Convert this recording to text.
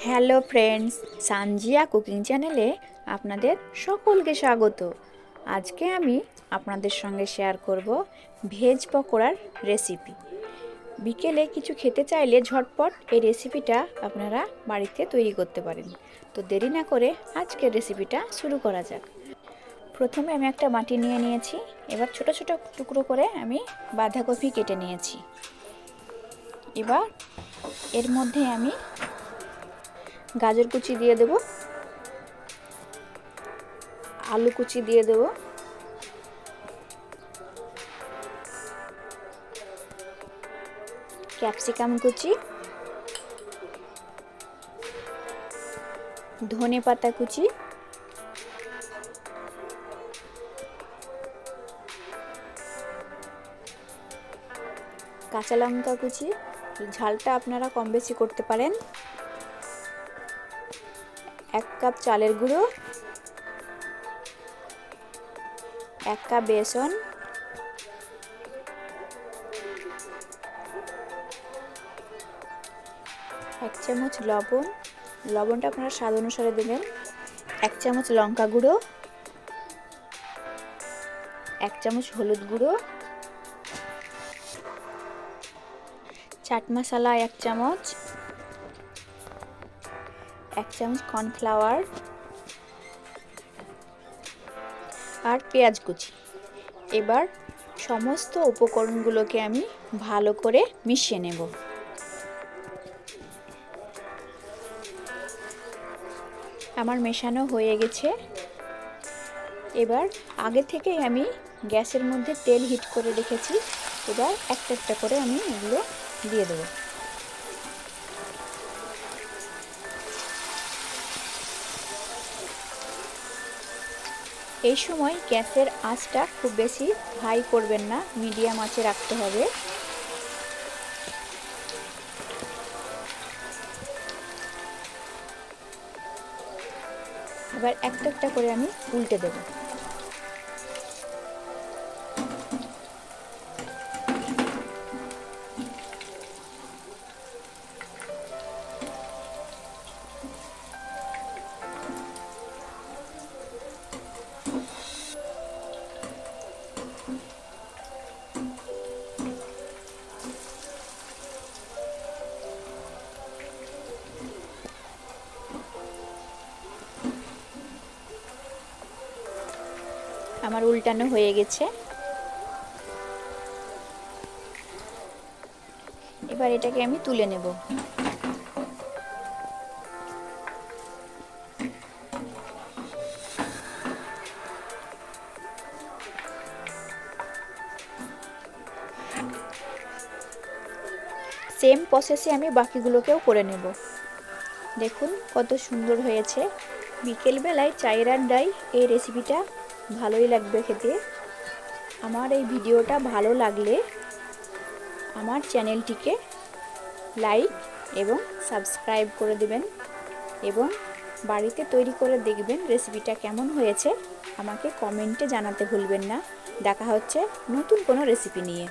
Hello friends, Sanjia cooking চ্যানেলে আপনাদের সকলকে স্বাগত। আজকে আমি আপনাদের সঙ্গে শেয়ার করব ভেজ পকোড়ার রেসিপি। বিকেলে কিছু খেতে চাইলে ঝটপট এই রেসিপিটা আপনারা বাড়িতে তৈরি করতে পারেন। তো দেরি না করে আজকের রেসিপিটা শুরু করা যাক। প্রথমে আমি একটা বাটি নিয়ে নিয়েছি। এবার ছোট ছোট টুকরো করে আমি বাঁধাকপি কেটে নিয়েছি। এবার এর মধ্যে আমি গাজর কুচি দিয়ে দেব, আলু কুচি দিয়ে দেব, ক্যাপসিকাম কুচি, ধনে পাতা কুচি, কাঁচা লঙ্কা কুচি, ঝালটা আপনারা কম বেশি করতে পারেন, 1 কাপ চালের গুঁড়ো, 1 কাপ বেসন, 1 চামচ লবণ, লবণটা আপনারা স্বাদ অনুসারে দেবেন, 1 চামচ লঙ্কা গুঁড়ো, 1 চামচ হলুদ গুঁড়ো, চাট মশলা 1 চামচ, 1 চামচ কর্নফ্লাওয়ার আর পেঁয়াজ কুচি। এবার সমস্ত উপকরণগুলোকে আমি ভালো করে মিশিয়ে নেব। আমার মেশানো হয়ে গেছে। এবার আগে থেকেই আমি গ্যাসের মধ্যে তেল হিট করে রেখেছি। এবার একটা একটা করে আমি এগুলো দিয়ে দেব। এই সময় গ্যাসের আঁচটা খুব বেশি হাই করবেন না, মিডিয়াম আঁচে রাখতে হবে। এবার একটা একটা করে আমি উল্টে দেব। আমার উল্টানো হয়ে গেছে। এবার এটাকে আমি তুলে নেব। সেম প্রসেসে আমি বাকিগুলোকেও করে নেব। দেখুন কত সুন্দর হয়েছে। বিকেলবেলায় চায়ের আড্ডায় এই রেসিপিটা ভালোই লাগবে খেতে। আমার এই ভিডিওটা ভালো লাগলে আমার চ্যানেলটিকে লাইক এবং সাবস্ক্রাইব করে দেবেন এবং বাড়িতে তৈরি করে দেখবেন রেসিপিটা কেমন হয়েছে। আমাকে কমেন্টে জানাতে ভুলবেন না। দেখা হচ্ছে নতুন কোনো রেসিপি নিয়ে।